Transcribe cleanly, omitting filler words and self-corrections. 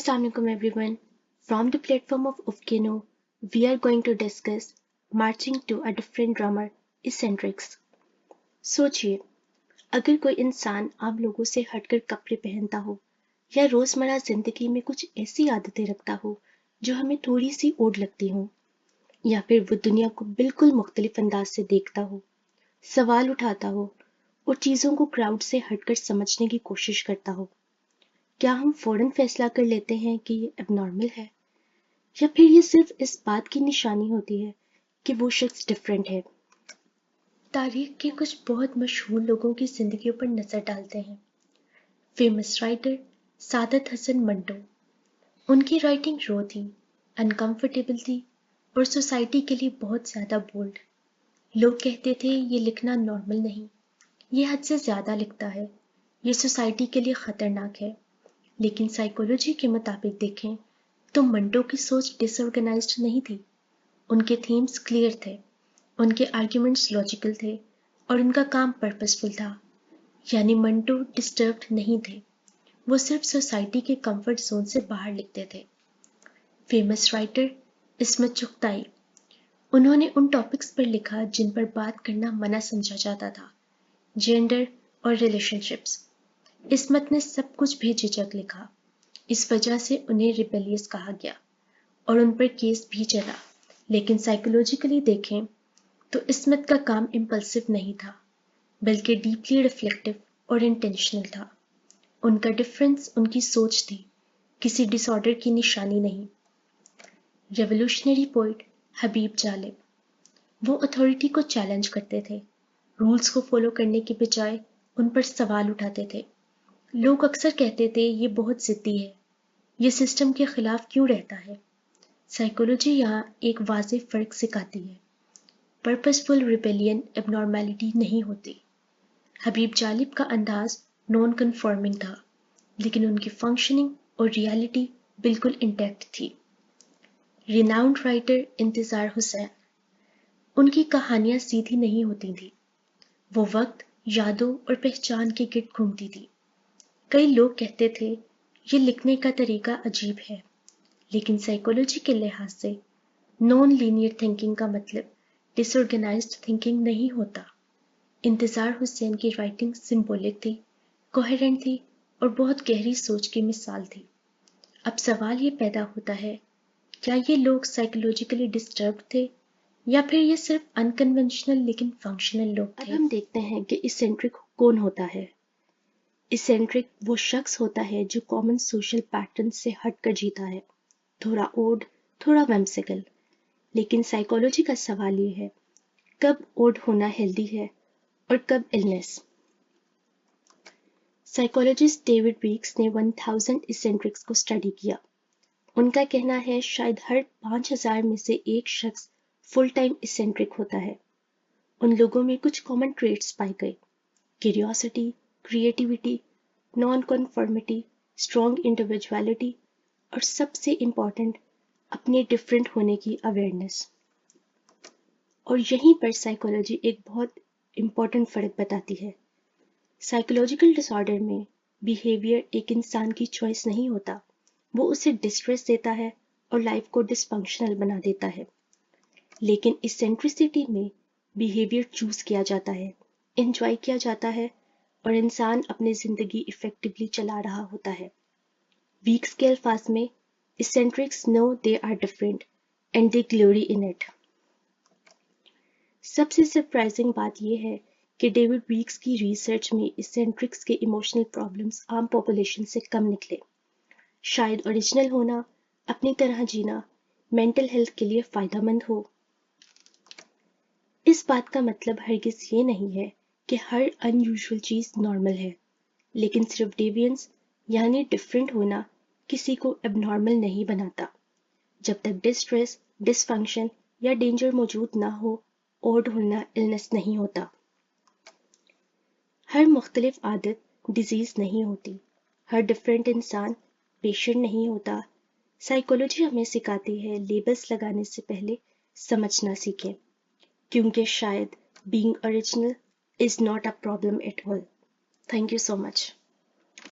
Assalamualaikum everyone. From the platform of Ufkino, we are going to discuss marching to a different drummer, eccentrics. सोचिए, अगर कोई इंसान आम लोगों से हटकर कपड़े पहनता हो या रोजमर्रा जिंदगी में कुछ ऐसी आदतें रखता हो जो हमें थोड़ी सी ओड लगती हो, या फिर वो दुनिया को बिल्कुल मुख्तलिफ अंदाज से देखता हो, सवाल उठाता हो और चीजों को क्राउड से हटकर समझने की कोशिश करता हो, क्या हम फौरन फैसला कर लेते हैं कि ये एबनॉर्मल है, या फिर ये सिर्फ इस बात की निशानी होती है कि वो शख्स डिफरेंट है? तारीख के कुछ बहुत मशहूर लोगों की जिंदगियों पर नजर डालते हैं। Famous writer Saadat Hasan Manto. उनकी राइटिंग रो थी, अनकंफर्टेबल थी और सोसाइटी के लिए बहुत ज्यादा बोल्ड। लोग कहते थे ये लिखना नॉर्मल नहीं, ये हद से ज्यादा लिखता है, ये सोसाइटी के लिए खतरनाक है। लेकिन साइकोलॉजी के मुताबिक देखें तो मंटो की सोच डिसऑर्गेनाइज्ड नहीं थी। उनके थीम्स क्लियर थे, उनके आर्ग्यूमेंट्स लॉजिकल थे और उनका काम पर्पसफुल था। यानी मंटो डिस्टर्ब्ड नहीं थे, वो सिर्फ सोसाइटी के कंफर्ट जोन से बाहर लिखते थे। Famous writer Ismat Chughtai. उन्होंने उन टॉपिक्स पर लिखा जिन पर बात करना मना समझा जाता था, जेंडर और रिलेशनशिप्स। इस्मत ने सब कुछ बेझिझक लिखा, इस वजह से उन्हें रिबेलियस कहा गया और उन पर केस भी चला। लेकिन साइकोलॉजिकली देखें तो इस्मत का काम इम्पल्सिव नहीं था, बल्कि डीपली रिफ्लेक्टिव और इंटेंशनल था। उनका डिफरेंस उनकी सोच थी, किसी डिसऑर्डर की निशानी नहीं। रेवोल्यूशनरी पोइट हबीब जालिब। वो अथॉरिटी को चैलेंज करते थे, रूल्स को फॉलो करने के बजाय उन पर सवाल उठाते थे। लोग अक्सर कहते थे ये बहुत जिद्दी है, ये सिस्टम के खिलाफ क्यों रहता है। साइकोलॉजी यहाँ एक वाज़ेह फर्क सिखाती है, पर्पसफुल रिबेलियन एबनॉर्मैलिटी नहीं होती। हबीब जालिब का अंदाज नॉन कन्फॉर्मिंग था, लेकिन उनकी फंक्शनिंग और रियलिटी बिल्कुल इंटैक्ट थी। रिनाउंड राइटर इंतजार हुसैन। उनकी कहानियां सीधी नहीं होती थी, वो वक्त, यादों और पहचान के गिर्द घूमती थी। कई लोग कहते थे ये लिखने का तरीका अजीब है, लेकिन साइकोलॉजी के लिहाज से नॉन लीनियर थिंकिंग का मतलब डिसऑर्गेनाइज्ड थिंकिंग नहीं होता। इंतजार हुसैन की राइटिंग सिंबॉलिक थी, कोहेरेंट थी और बहुत गहरी सोच की मिसाल थी। अब सवाल ये पैदा होता है, क्या ये लोग साइकोलॉजिकली डिस्टर्ब्ड थे या फिर ये सिर्फ अनकन्वेंशनल लेकिन फंक्शनल लोग थे? अब हम देखते हैं कि इसेंट्रिक कौन होता है। इसेंट्रिक वो शख्स होता है जो कॉमन सोशल पैटर्न से हटकर जीता है, थोड़ा ओड, थोड़ा whimsical। लेकिन साइकोलॉजी का सवाल ये है, कब ओड होना हेल्दी है और कब इलनेस। साइकोलॉजिस्ट डेविड वीक्स ने 1000 इसेंट्रिक्स को स्टडी किया। उनका कहना है शायद हर 5000 में से एक शख्स फुल टाइम इसेंट्रिक होता है। उन लोगों में कुछ कॉमन ट्रेट्स पाए गए, curiosity, creativity, non conformity, strong individuality और सबसे इम्पॉर्टेंट अपने डिफरेंट होने की अवेयरनेस। और यहीं पर साइकोलॉजी एक बहुत इम्पॉर्टेंट फर्क बताती है। साइकोलॉजिकल डिसऑर्डर में बिहेवियर एक इंसान की चॉइस नहीं होता, वो उसे डिस्ट्रेस देता है और लाइफ को डिसफंक्शनल बना देता है। लेकिन इसेंट्रिसिटी में बिहेवियर चूज किया जाता है, एंजॉय किया जाता है और इंसान अपनी जिंदगी इफेक्टिवली चला रहा होता है। वीक्स के अल्फाज में, eccentrics know they are different and they glory in it. सबसे सरप्राइजिंग बात यह है कि डेविड वीक्स की रिसर्च में इसेंट्रिक्स के इमोशनल प्रॉब्लम्स आम पॉपुलेशन से कम निकले। शायद ओरिजिनल होना, अपनी तरह जीना मेंटल हेल्थ के लिए फायदेमंद हो। इस बात का मतलब हरगिज ये नहीं है कि हर अनयूजुअल चीज नॉर्मल है, लेकिन सिर्फ डेवियंस यानी डिफरेंट होना किसी को एबनॉर्मल नहीं बनाता। जब तक डिस्ट्रेस, डिसफंक्शन या डेंजर मौजूद ना हो, ओड होना इलनेस नहीं होता। हर मुख्तलिफ आदत डिजीज नहीं होती, हर डिफरेंट इंसान पेशेंट नहीं होता। साइकोलॉजी हमें सिखाती है लेबल्स लगाने से पहले समझना सीखें, क्योंकि शायद being original is not a problem at all. Thank you so much.